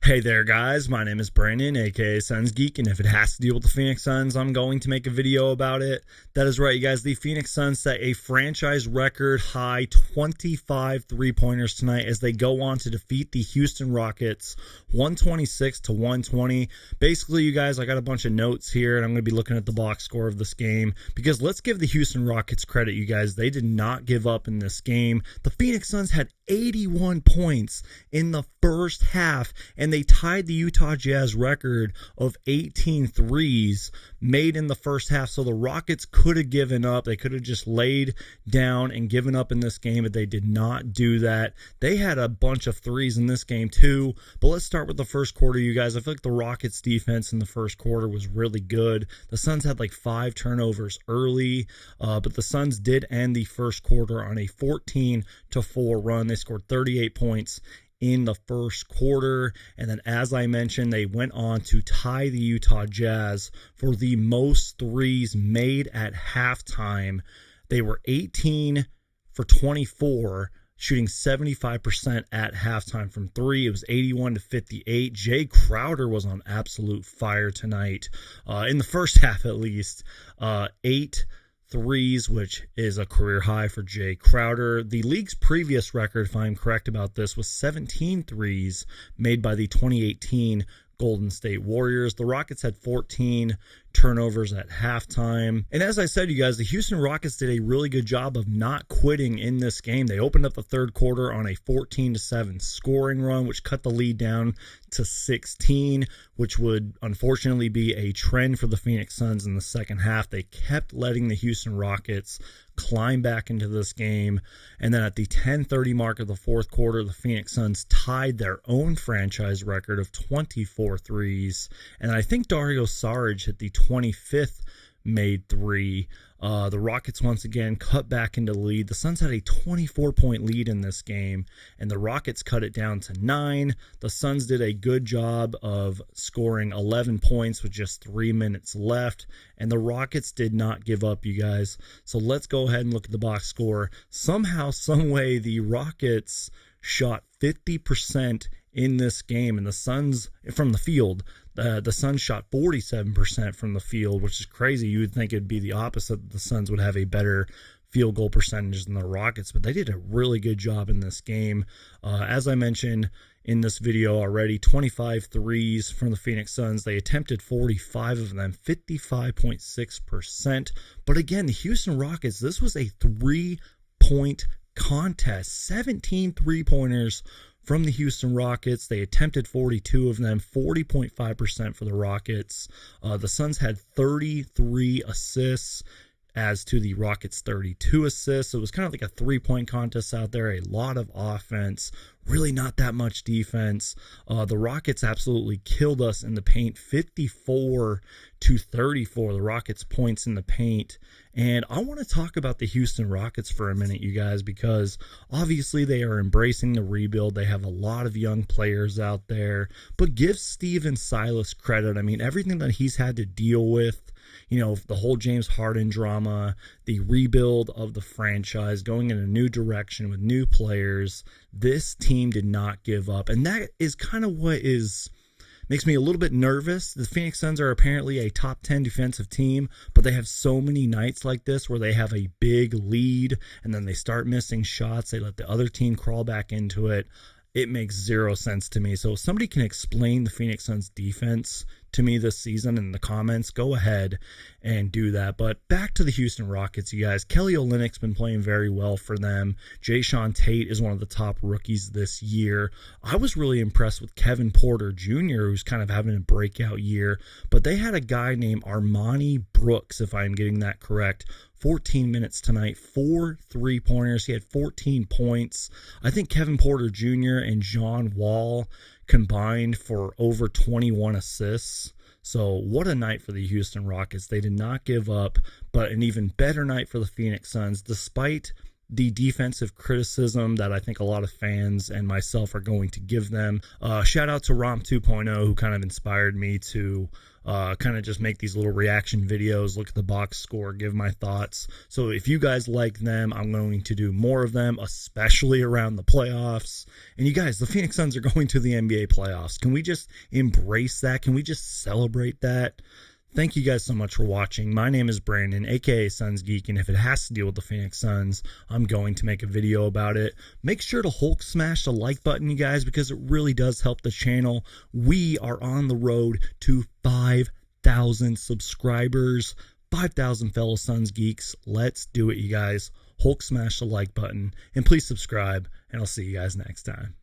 Hey there guys, my name is Brandon, aka Suns Geek, and if it has to deal with the Phoenix Suns, I'm going to make a video about it. That is right, you guys, the Phoenix Suns set a franchise record high 25 three-pointers tonight as they go on to defeat the Houston Rockets 126-120. Basically, you guys, I got a bunch of notes here, and I'm going to be looking at the box score of this game, because let's give the Houston Rockets credit, you guys. They did not give up in this game. The Phoenix Suns had 81 points in the first half, and they tied the Utah Jazz record of 18 threes made in the first half. So the Rockets could have given up. They could have just laid down and given up in this game, but they did not do that. They had a bunch of threes in this game too. But let's start with the first quarter, you guys. I feel like the Rockets defense in the first quarter was really good. The Suns had like 5 turnovers early, but the Suns did end the first quarter on a 14-4 run. They scored 38 points in the first quarter, and then as I mentioned, they went on to tie the Utah Jazz for the most threes made at halftime. They were 18 for 24, shooting 75% at halftime from three. It was 81-58. Jay Crowder was on absolute fire tonight, in the first half at least. 8 threes, which is a career high for Jay Crowder. The league's previous record, if I'm correct about this, was 17 threes made by the 2018 Golden State Warriors. The Rockets had 14 turnovers at halftime. And as I said, you guys, the Houston Rockets did a really good job of not quitting in this game. They opened up the third quarter on a 14-7 scoring run, which cut the lead down to 16, which would unfortunately be a trend for the Phoenix Suns in the second half. They kept letting the Houston Rockets climb back into this game, and then at the 10:30 mark of the fourth quarter, the Phoenix Suns tied their own franchise record of 24 threes, and I think Dario Saric hit the 25th made three. The Rockets once again cut back into the lead. The Suns had a 24-point lead in this game, and the Rockets cut it down to 9. The Suns did a good job of scoring 11 points with just 3 minutes left, and the Rockets did not give up, you guys. So let's go ahead and look at the box score. Somehow, someway, the Rockets shot 50% in this game, and the Suns from the field. The Suns shot 47% from the field, which is crazy. You would think it'd be the opposite. The Suns would have a better field goal percentage than the Rockets, but they did a really good job in this game. As I mentioned in this video already, 25 threes from the Phoenix Suns. They attempted 45 of them, 55.6%. But again, the Houston Rockets, this was a 3-point contest. 17 three-pointers from the Houston Rockets. They attempted 42 of them, 40.5% for the Rockets. The Suns had 33 assists as to the Rockets' 32 assists. So it was kind of like a 3-point contest out there. A lot of offense, really not that much defense. The Rockets absolutely killed us in the paint, 54-34. The Rockets' points in the paint. And I want to talk about the Houston Rockets for a minute, you guys, because obviously they are embracing the rebuild. They have a lot of young players out there, but give Steven Silas credit. I mean, everything that he's had to deal with, you know, the whole James Harden drama, the rebuild of the franchise, going in a new direction with new players, this team did not give up. And that is kind of what makes me a little bit nervous. The Phoenix Suns are apparently a top 10 defensive team, but they have so many nights like this where they have a big lead and then they start missing shots. They let the other team crawl back into it. It makes zero sense to me. So if somebody can explain the Phoenix Suns defense to me this season in the comments, go ahead and do that. But back to the Houston Rockets, you guys. Kelly Olynyk's been playing very well for them. Jayshawn Tate is one of the top rookies this year. I was really impressed with Kevin Porter Jr., who's kind of having a breakout year. But they had a guy named Armani Brooks, if I'm getting that correct, 14 minutes tonight, 4 3-pointers. He had 14 points. I think Kevin Porter Jr. and John Wall combined for over 21 assists. So what a night for the Houston Rockets. They did not give up, but an even better night for the Phoenix Suns. Despite the defensive criticism that I think a lot of fans and myself are going to give them. Shout out to Romp 2.0, who kind of inspired me to kind of just make these little reaction videos, look at the box score, give my thoughts. So if you guys like them, I'm going to do more of them, especially around the playoffs. And you guys, the Phoenix Suns are going to the NBA playoffs. Can we just embrace that? Can we just celebrate that? Thank you guys so much for watching. My name is Brandon, aka Suns Geek, and if it has to deal with the Phoenix Suns, I'm going to make a video about it. Make sure to Hulk smash the like button, you guys, because it really does help the channel. We are on the road to 5,000 subscribers, 5,000 fellow Suns Geeks. Let's do it, you guys. Hulk smash the like button, and please subscribe, and I'll see you guys next time.